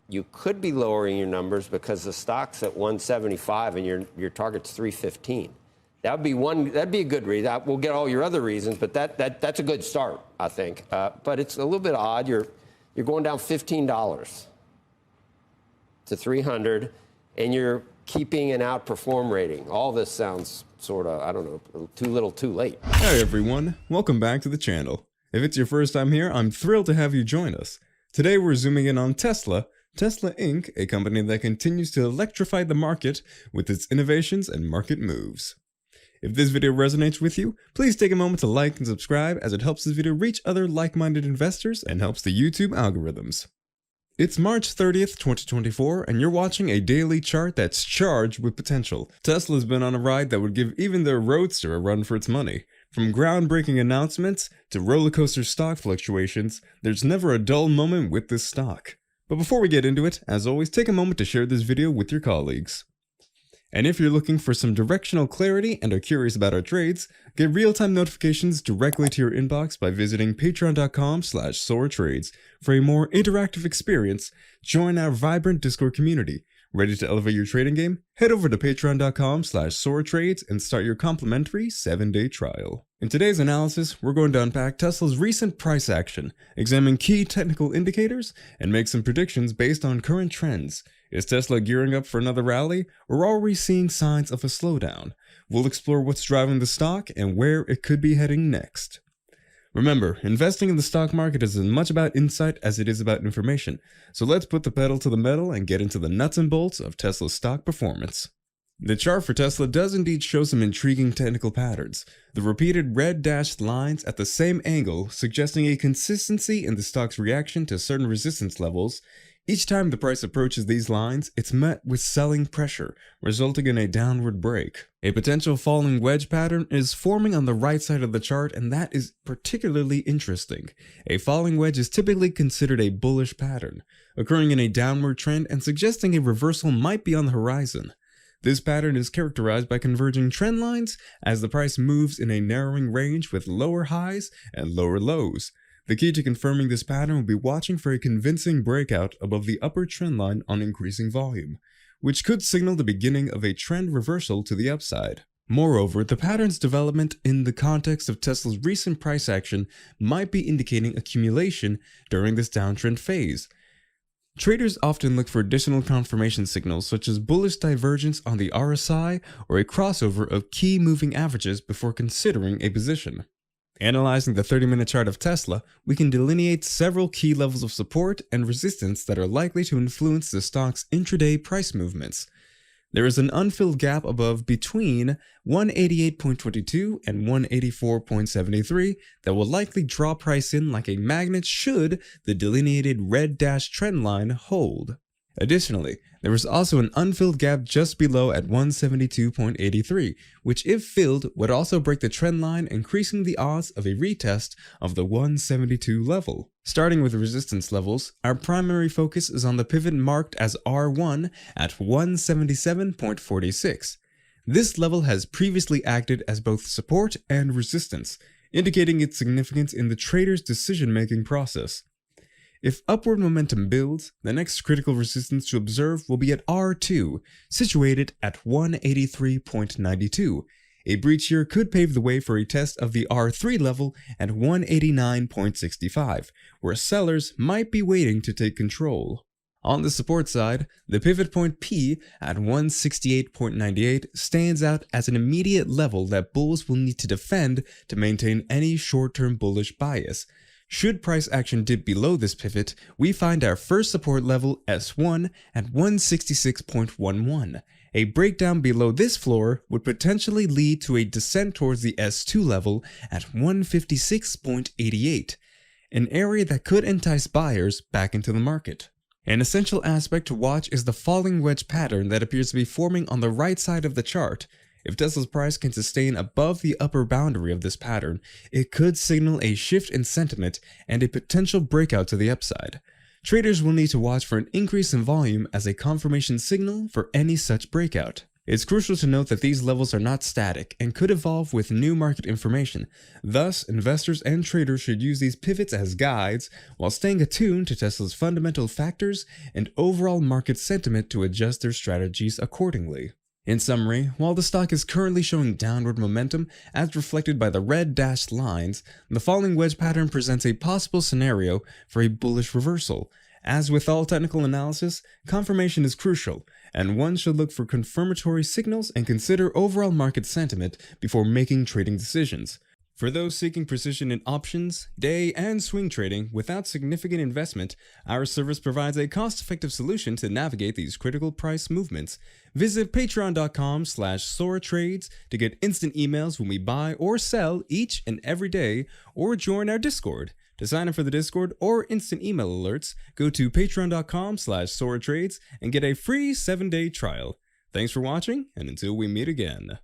you could be lowering your numbers because the stock's at 175 and your target's 315. That'd be a good reason. We'll get all your other reasons, but that's a good start, I think. But it's a little bit odd. You're going down $15 to 300, and you're keeping an outperform rating. All this sounds sort of, I don't know, too little, too late. Hey everyone, welcome back to the channel. If it's your first time here, I'm thrilled to have you join us. Today we're zooming in on Tesla Inc., a company that continues to electrify the market with its innovations and market moves. If this video resonates with you, please take a moment to like and subscribe, as it helps this video reach other like-minded investors and helps the YouTube algorithms. It's March 30th, 2024, and you're watching a daily chart that's charged with potential. Tesla's been on a ride that would give even their Roadster a run for its money. From groundbreaking announcements to rollercoaster stock fluctuations, there's never a dull moment with this stock. But before we get into it, as always, take a moment to share this video with your colleagues. And if you're looking for some directional clarity and are curious about our trades, get real-time notifications directly to your inbox by visiting patreon.com/soratrades. For a more interactive experience, join our vibrant Discord community. Ready to elevate your trading game? Head over to patreon.com/soratrades and start your complimentary 7-day trial. In today's analysis, we're going to unpack Tesla's recent price action, examine key technical indicators, and make some predictions based on current trends. Is Tesla gearing up for another rally, or are we seeing signs of a slowdown? We'll explore what's driving the stock and where it could be heading next. Remember, investing in the stock market is as much about insight as it is about information, so let's put the pedal to the metal and get into the nuts and bolts of Tesla's stock performance. The chart for Tesla does indeed show some intriguing technical patterns, the repeated red dashed lines at the same angle suggesting a consistency in the stock's reaction to certain resistance levels. Each time the price approaches these lines, it's met with selling pressure, resulting in a downward break. A potential falling wedge pattern is forming on the right side of the chart, and that is particularly interesting. A falling wedge is typically considered a bullish pattern, occurring in a downward trend and suggesting a reversal might be on the horizon. This pattern is characterized by converging trend lines as the price moves in a narrowing range with lower highs and lower lows. The key to confirming this pattern will be watching for a convincing breakout above the upper trend line on increasing volume, which could signal the beginning of a trend reversal to the upside. Moreover, the pattern's development in the context of Tesla's recent price action might be indicating accumulation during this downtrend phase. Traders often look for additional confirmation signals such as bullish divergence on the RSI or a crossover of key moving averages before considering a position. Analyzing the 30-minute chart of Tesla, we can delineate several key levels of support and resistance that are likely to influence the stock's intraday price movements. There is an unfilled gap above between 188.22 and 184.73 that will likely draw price in like a magnet should the delineated red dash trend line hold. Additionally, there is also an unfilled gap just below at 172.83, which if filled would also break the trend line, increasing the odds of a retest of the 172 level. Starting with resistance levels, our primary focus is on the pivot marked as R1 at 177.46. This level has previously acted as both support and resistance, indicating its significance in the trader's decision-making process. If upward momentum builds, the next critical resistance to observe will be at R2, situated at 183.92. A breach here could pave the way for a test of the R3 level at 189.65, where sellers might be waiting to take control. On the support side, the pivot point P at 168.98 stands out as an immediate level that bulls will need to defend to maintain any short-term bullish bias. Should price action dip below this pivot, we find our first support level S1 at 166.11. A breakdown below this floor would potentially lead to a descent towards the S2 level at 156.88, an area that could entice buyers back into the market. An essential aspect to watch is the falling wedge pattern that appears to be forming on the right side of the chart. If Tesla's price can sustain above the upper boundary of this pattern, it could signal a shift in sentiment and a potential breakout to the upside. Traders will need to watch for an increase in volume as a confirmation signal for any such breakout. It's crucial to note that these levels are not static and could evolve with new market information. Thus, investors and traders should use these pivots as guides while staying attuned to Tesla's fundamental factors and overall market sentiment to adjust their strategies accordingly. In summary, while the stock is currently showing downward momentum as reflected by the red dashed lines, the falling wedge pattern presents a possible scenario for a bullish reversal. As with all technical analysis, confirmation is crucial, and one should look for confirmatory signals and consider overall market sentiment before making trading decisions. For those seeking precision in options, day, and swing trading without significant investment, our service provides a cost-effective solution to navigate these critical price movements. Visit patreon.com/soratrades to get instant emails when we buy or sell each and every day, or join our Discord. To sign up for the Discord or instant email alerts, go to patreon.com/soratrades and get a free 7-day trial. Thanks for watching, and until we meet again.